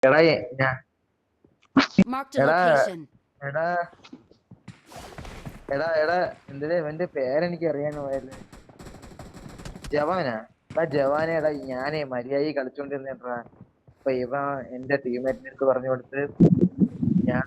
എടാ എടാ എടാ എടാ എടാ എന്തിനാ ഇവന്റെ പേരെനിക്ക് അറിയാൻ പോയത്. ജവാനാ എടാ ജവാനെ. എടാ ഞാനേ മര്യാദ കളിച്ചോണ്ടിരുന്നേട്ടാ. അപ്പൊ എന്റെ ടീമേറ്റിന്റെ അടുത്ത് പറഞ്ഞു കൊടുത്ത് ഞാൻ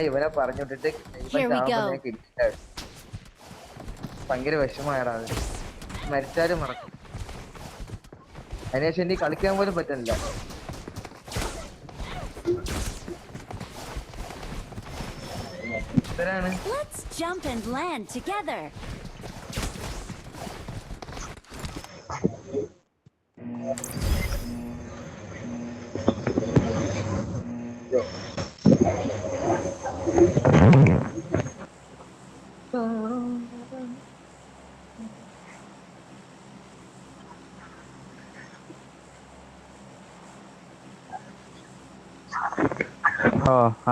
ഇവനെ പറഞ്ഞു വിട്ടിട്ട് ഇവൻ ചാവുമ്പോ ഞാൻ കിട്ടില്ല. ഭയങ്കര വിഷമായടാ അത്. മരിച്ചാലും മറക്കും. അതിനുശേഷം എനിക്ക് കളിക്കാൻ പോലും പറ്റുന്നില്ല. Let's jump and land together.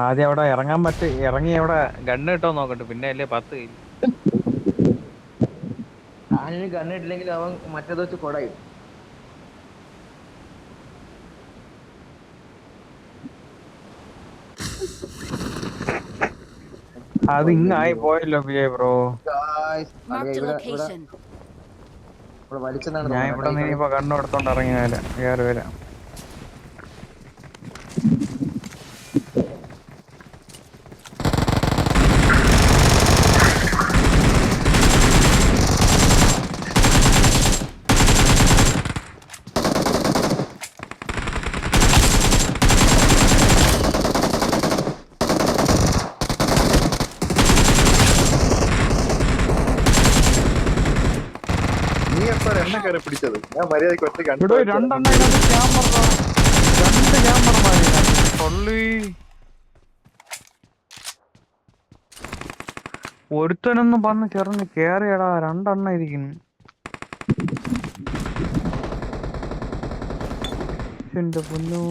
ആദ്യം അവിടെ ഇറങ്ങാൻ ഇറങ്ങി അവിടെ ഗണ്ണ് കിട്ടോ നോക്കട്ടെ, പിന്നെ അല്ലേ 10 ആനിന് ഗണ്ണിട്ടില്ലെങ്കിൽ അവൻ മറ്റേത് വെച്ച് കൊടയും. അത് ഇങ്ങായി പോയല്ലോ ബ്രോ. ഞാൻ ഇവിടെ നിന്ന് ഇപ്പൊ കണ്ണു എടുത്തോണ്ട് ഇറങ്ങി കയറി വരാം. പിടിച്ചത് ഞാൻ മര്യാദക്ക് ഒറ്റ ഒരുത്തനൊന്നും വന്ന് ചെറിഞ്ഞ് കേറിയടാ. 2 എണ്ണം ഇരിക്കുന്നു. എന്റെ പൊന്നോ.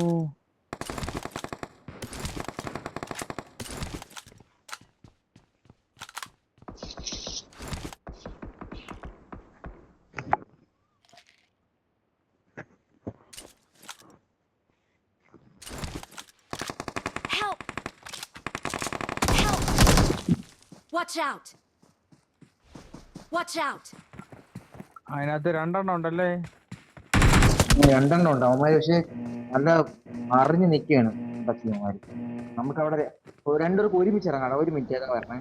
Watch out! Watch out! അതിനകത്ത് 2 എണ്ണം ഉണ്ടല്ലേ. 2 എണ്ണം ഉണ്ട് അവന്മാര്. പക്ഷെ നല്ല അറിഞ്ഞു നിൽക്കുകയാണ് ബസ്സിമാര്. നമുക്ക് അവിടെ രണ്ടുപേർക്ക് ഒരുമിച്ച് ഇറങ്ങാം. 1 മിനിറ്റ് ഏതാ പറഞ്ഞേ.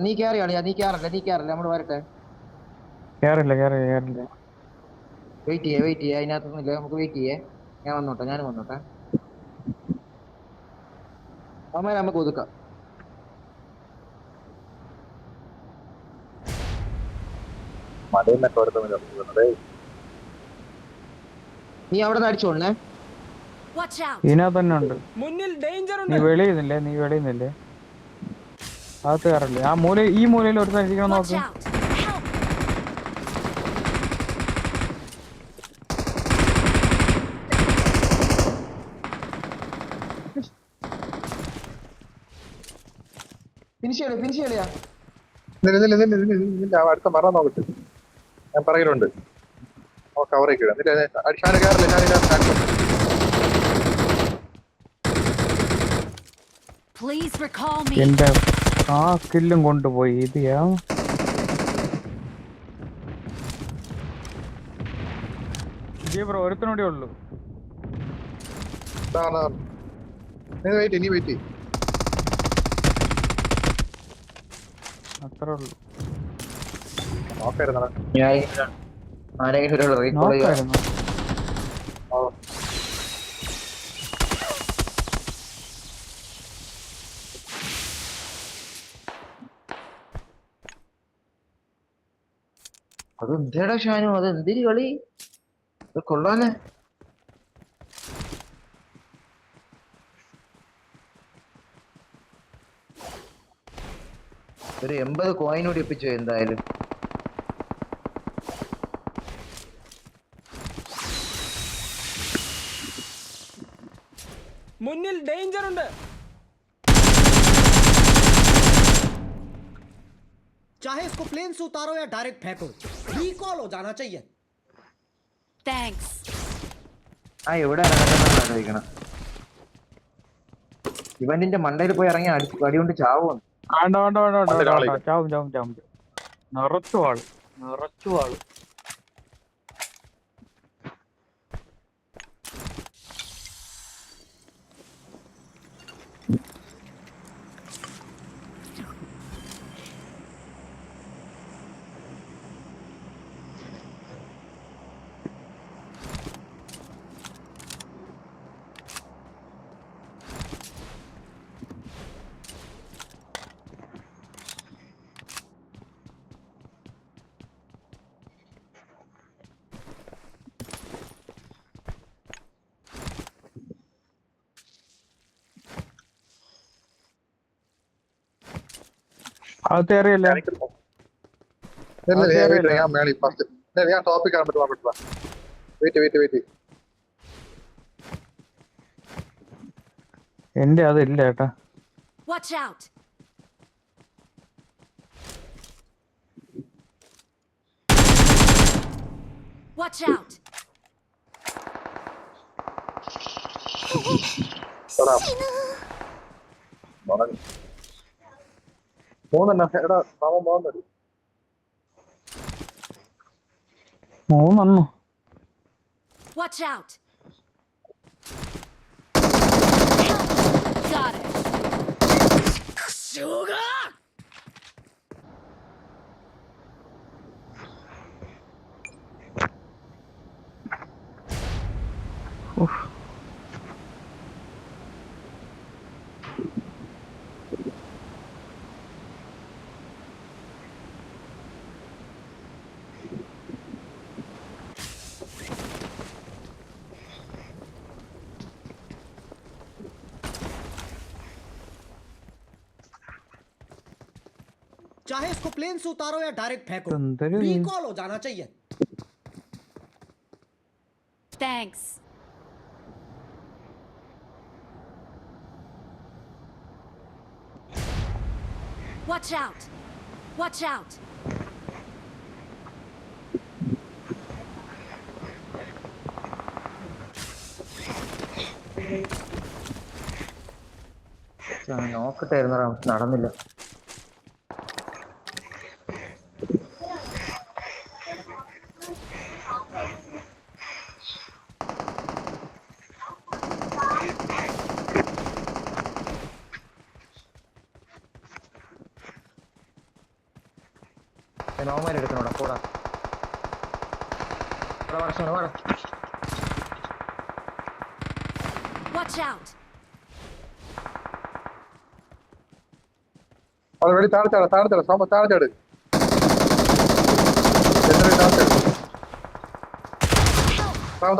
നീ കേറിയാളിയാ? നീ കേറില്ല നമ്മള് വരട്ടെ. കേറില്ല. വെയിറ്റ് ചെയ്യേ. അതിനകത്തൊന്നുമില്ല. നമുക്ക് വെയിറ്റ് ചെയ്യേ. ഞാനും വന്നോട്ടെ. അവന്മാരെ നമുക്ക് ഒതുക്കാം. നീ അവിടെ നിന്ന് അടിച്ചോളേ. ഇതിനകത്ത് തന്നെ ഉണ്ട്. നീ വെളിയുന്നില്ലേ? അകത്ത് കയറല്ലേ. ഈ മൂലയിൽ ഒരുത്തൻ ഇരിക്കണം നോക്ക്. ഫിനിഷ് കളിയാ. അടുത്ത മറ നോക്കട്ടെ. ഞാൻ പറയലുണ്ട്. കവറേക്ക് എന്റെ ആ സ്കില്ലും കൊണ്ടുപോയി. ഇതിയാ ബ്രോ ഒരുത്തനോടെ ഉള്ളു. നീ വെയിറ്റ് അത്രേ ഉള്ളു. നോക്കായിരുന്നോ? അതെന്തേടാ ഷാനു? അതെന്തിരി കളി? കൊള്ളാലേ. ഒരു 80 കോയിൻ കൂടി ഒപ്പിച്ചു എന്തായാലും. मुन्निल डेंजर ഉണ്ട്. चाहे इसको प्लेन से उतारो या डायरेक्ट फेंको, रिकॉल हो जाना चाहिए. Thanks. ആ എവിടെ ഇറങ്ങട്ടെന്നാണ് ആലോചിക്കണം. ഇവന്റിന്റെ മണ്ടയിൽ പോയി ഇറങ്ങി അടി കൊണ്ട് ചാവും. വേണ്ട വേണ്ട വേണ്ട വേണ്ട മണ്ടയിൽ വേണ്ട ആളില്ല. വേണ്ട. ചാവും ചാവും ചാവും. നിറച്ചു ആള്, നിറച്ചു ആള്. അകത്ത് കയറിയല്ലേ? ഞാൻ മേളി ഫസ്റ്റ് ഞാൻ ടോപ്പിക് ആകാൻ പറ്റില്ല. വെയിറ്റ് എന്റെ അതില്ല ഏട്ടാ. Watch out! Watch out! മൂന്നെണ്ണം എടാ പാവം പോകുന്നത്. മൂന്നെണ്ണോ? Watch out! Got it! ഉഫ്. चाहे इसको प्लेन से उतारो या डायरेक्ट फेंको, सुंदर है। रिकॉल हो जाना चाहिए। Thanks. Watch out! Watch out! നോക്കട്ടായിരുന്നു, നടന്നില്ല. നോമാരെടുക്കണോടാ കൂടാ. Watch out! അത് വെടി താഴ്ചാട് സോമ താഴ്ചാട്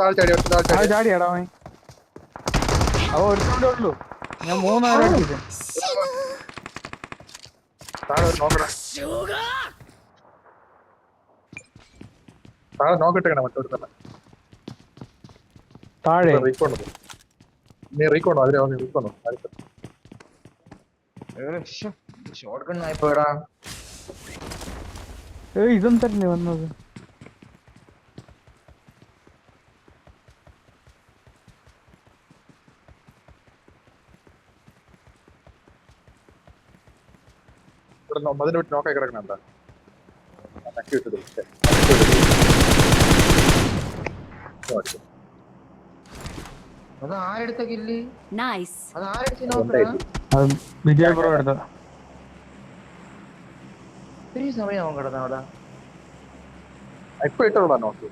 താഴ്ചാടി ചാടിയാടാ അവൻ. അവ ഒരുത്തേ ഉള്ളൂ. ഞാൻ മൂന്നായിരം അടിച്ചിട്ട്. താഴെ നോക്കണേ, താഴെ നോക്കിട്ടേക്കണേ. മറ്റൊരു തന്നെ താഴെ റീക്കോണ്ട് നീ റീക്കോണ്ടോ അതിലെ റീക്കോണ്ടോ ഷോട്ട് ഗൺ ആയിപ്പോടാ. ഇതും തന്നെ വന്നത്. ഇവിടെ അതിന്റെ വീട്ടിൽ നോക്കായി കിടക്കണ എന്താ നക്കി വിട്ടത്. അത് ആരെടുത്ത കില്ല്? Nice. അത് ആരെടുത്ത് നോക്കണ? അത് വിജയ് ബ്രോ എടുത്ത. ഇത്തിരി സമയം അവൻ കിടന്ന അവിടെ. ഇപ്പൊ ഇട്ടുള്ള നോക്ക്.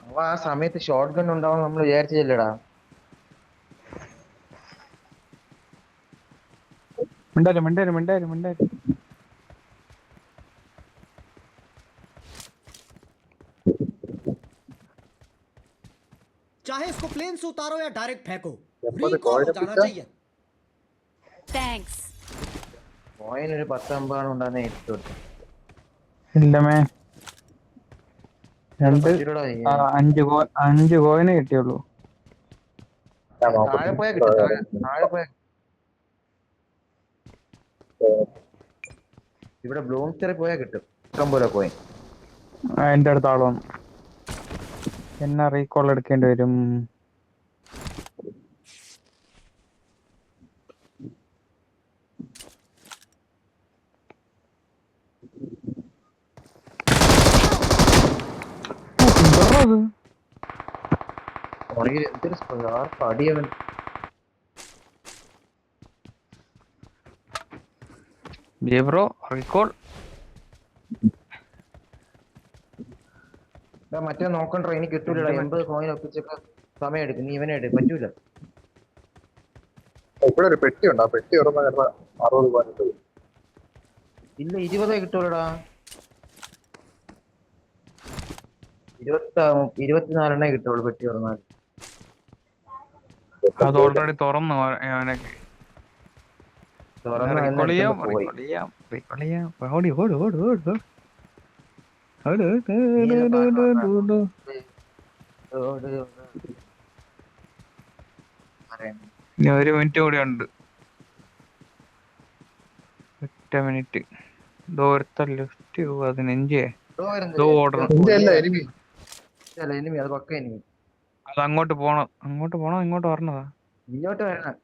അവ ആ സമയത്ത് ഷോട്ട് ഗൺ ഉണ്ടാവും നമ്മൾ വിചാരിച്ചില്ലടാ. മിണ്ടാരും. चाहे इसको प्लेन से उतारो या डायरेक्ट फेंको, എപ്പോ रिकॉल हो जाना കോഴിനെ चाहिए। Thanks. പോയിനൊരു 10-50 ഉണ്ടാകുന്ന ഏറ്റവും ഇല്ലമേ. 5 കോയിനെ കിട്ടിയുള്ളൂ. താഴെ പോയാ കിട്ടും. താഴെ പോയാ ഇവിടെ ബ്ലൂംസ്റ്ററിൽ പോയാൽ കിട്ടും ഇഷ്ടം പോലെ കോയിൻ. എന്റെ അടുത്ത് ആള് വന്നു. എന്നാ റീകോൾ എടുക്കേണ്ടി വരും. പുറകിൽ എന്തൊരു പടിയവൻ. Bro recall. മറ്റേ നോക്കണ്ട, എനിക്ക് കിട്ടൂലടാ. 80 കോയിൻ ഒപ്പിച്ചൊക്കെ സമയം എടുക്കും. നീ ഇവനെ എടുക്കും, പറ്റൂല. ഇവിടെ ഒരു പെട്ടി ഉണ്ട്, ആ പെട്ടി തുറന്ന 60 കോയിൻ കിട്ടും. ഇല്ല, 20 കിട്ടൂലടാ. 24 കിട്ടുള്ളൂ പെട്ടി തുറന്നാൽ. അത് ഓൾറെഡി തുറന്നു അവനൊക്കെ. റീകോൾ ചെയ്യാം. ഓടി ഓട് ഓട് ഓട്. ഇനി 1 മിനിറ്റ് കൂടി ഉണ്ട്. 1 മിനിറ്റ്. ദൂരത്തെ ലെഫ്റ്റ് 15. ഓടണം. എനിമി, അത് പക്ക എനിമി. അത് അങ്ങോട്ട് പോണം. അങ്ങോട്ട് പോണോ ഇങ്ങോട്ട് വരണതാ? ഇങ്ങോട്ട് വരണം.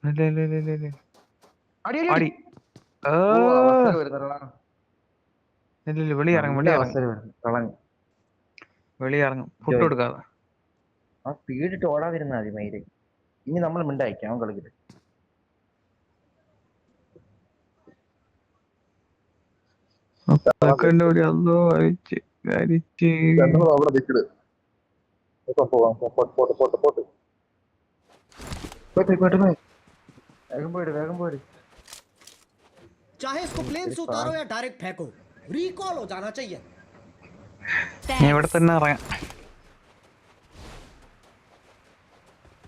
അടി, അടി, അടി. അടി. അവസരം വരുന്നെടാ. വെളിയിറങ്ങും. അവസരം വരുന്നു. കളഞ്ഞു. വെളിയിറങ്ങും. ഫുഡ് കൊടുക്കാതെ. ആ സ്പീഡിട്ട് ഓടാതിരുന്നാ മതി മയില്. ഇനി നമ്മൾ മിണ്ടായിക്കാം, അവൻ കളിക്കില്ല. അവിടെ നിൽക്കട്. പോട്ട്. വേഗം പോയിട്ട്. चाहे इसको प्लेन से उतारो या डायरेक्ट फेंको, रिकॉल हो जाना चाहिए. ഇവിടെ Thanks. തന്നെ ഇറങ്ങാം.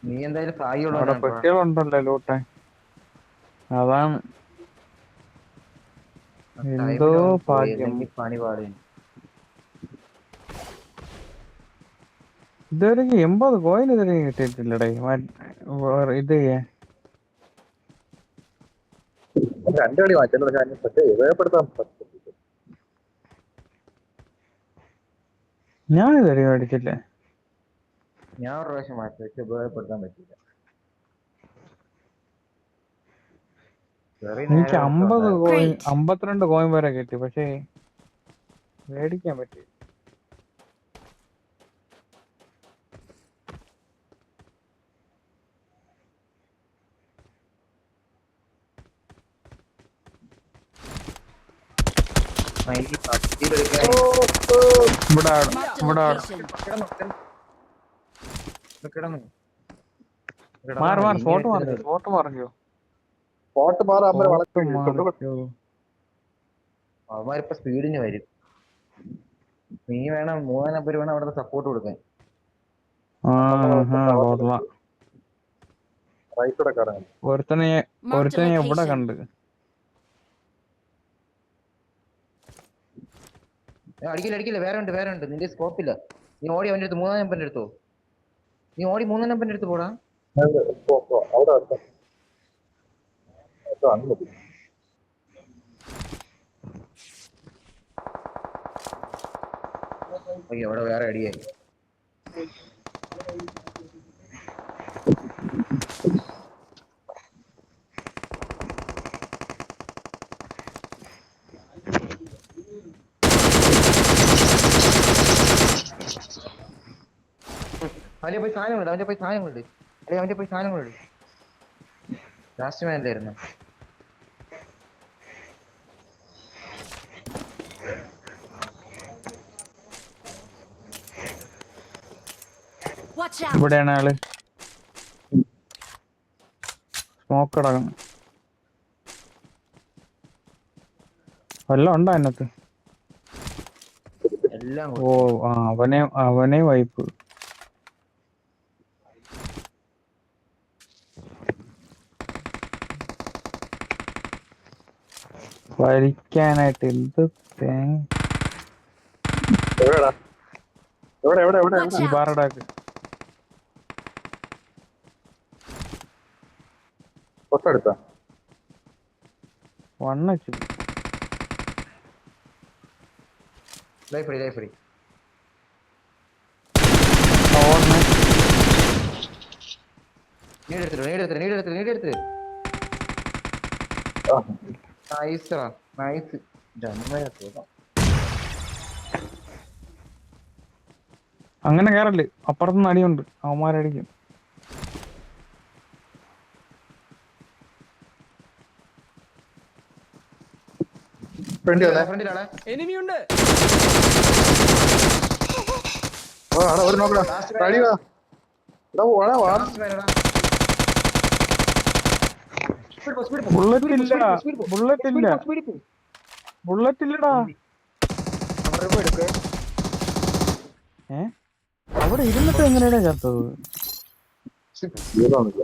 നീ എന്തായാലും അവിടെ പ്രായമുള്ള പെട്ടികളുണ്ടല്ലോ ലൂട്ടാൻ. അതാണ് എന്തോ ഭാഗ്യം. പണി പാടും. ഇതുവരെ 80 കോയിൻ ഇതുവരെ കിട്ടിയിട്ടില്ലടേ. ഇത് 2 കളി മാറ്റുള്ള കാര്യം, പക്ഷേ ഉപയോഗപ്പെടുത്താൻ പറ്റും. ഞാൻ ഇതുവരെ മേടിച്ചില്ല. ഞാൻ ഒരു പ്രാവശ്യം മാറ്റി വെച്ച് ഉപയോഗപ്പെടുത്താൻ പറ്റില്ല. എനിക്ക് 50 കോയിൻ 52 കോയിൻ വരെ കിട്ടി, പക്ഷേ മേടിക്കാൻ പറ്റി. ഇവിടെ മാറി ഫോട്ടോ മറിഞ്ഞു. പോട്ട് മാറാൻ അവന്മാരിപ്പോ സ്പീഡിന് വരും. നീ വേണം 3 നമ്പർ വേണം അവിടെ സപ്പോർട്ട് കൊടുക്കാൻ. റൈറ്റൂടെ കറങ്ങി. ഒരുത്തനെ എവിടെ കണ്ട്. അടിക്കില്ല. വേറെ ഉണ്ട്. നിന്റെ സ്കോപ്പില്ല. നീ ഓടി അവന്റെ അടുത്ത് 3 നമ്പറിന്റെ അടുത്തോ. നീ ഓടി 3 നമ്പറിന്റെ അടുത്ത് പോടാ. അവിടെ അവിടെ വേറെ അടിയായി. അവന്റെ പോയി സാധനങ്ങളുണ്ട്. ലാസ്റ്റ് മാൻ അല്ലായിരുന്നു. Watch out. ഇവിടെയാണ് ആള്. സ്മോക്ക് അടക്കണം. വല്ലതും ഉണ്ടോ അതിനകത്ത്? എല്ലാം അവനെ വൈപ്പ്. വലിക്കാനായിട്ട് എന്ത് തേങ്ങ. Watch ഈ out. ബാറടാക്ക്. തൊട്ടടുത്താ 1 ലൈഫ് ഫ്രീ ലൈഫ് ഫ്രീ. നീടെടുത്തിട്ട് നൈസ് നൈസ്. അങ്ങനെ കേറല്, അപ്പുറത്തുനിന്ന് അടിയുണ്ട്, അവന്മാരടിക്കും. ഫ്രണ്ട് വന്നേ. ഫ്രണ്ടിലാളെ एनिमी ഉണ്ട്. ഓ ആടാ ഒരു നോക്കടാ. അടി വാ. എടാ വാടാ വാ. ബുള്ളറ്റ് ഇല്ല, ബുള്ളറ്റ് ഇല്ല, ബുള്ളറ്റ് ഇല്ലടാ. അവിടെ ഇരുന്നിട്ട് എങ്ങനെയാ ചത്തത്? ഇതൊന്നുമില്ല.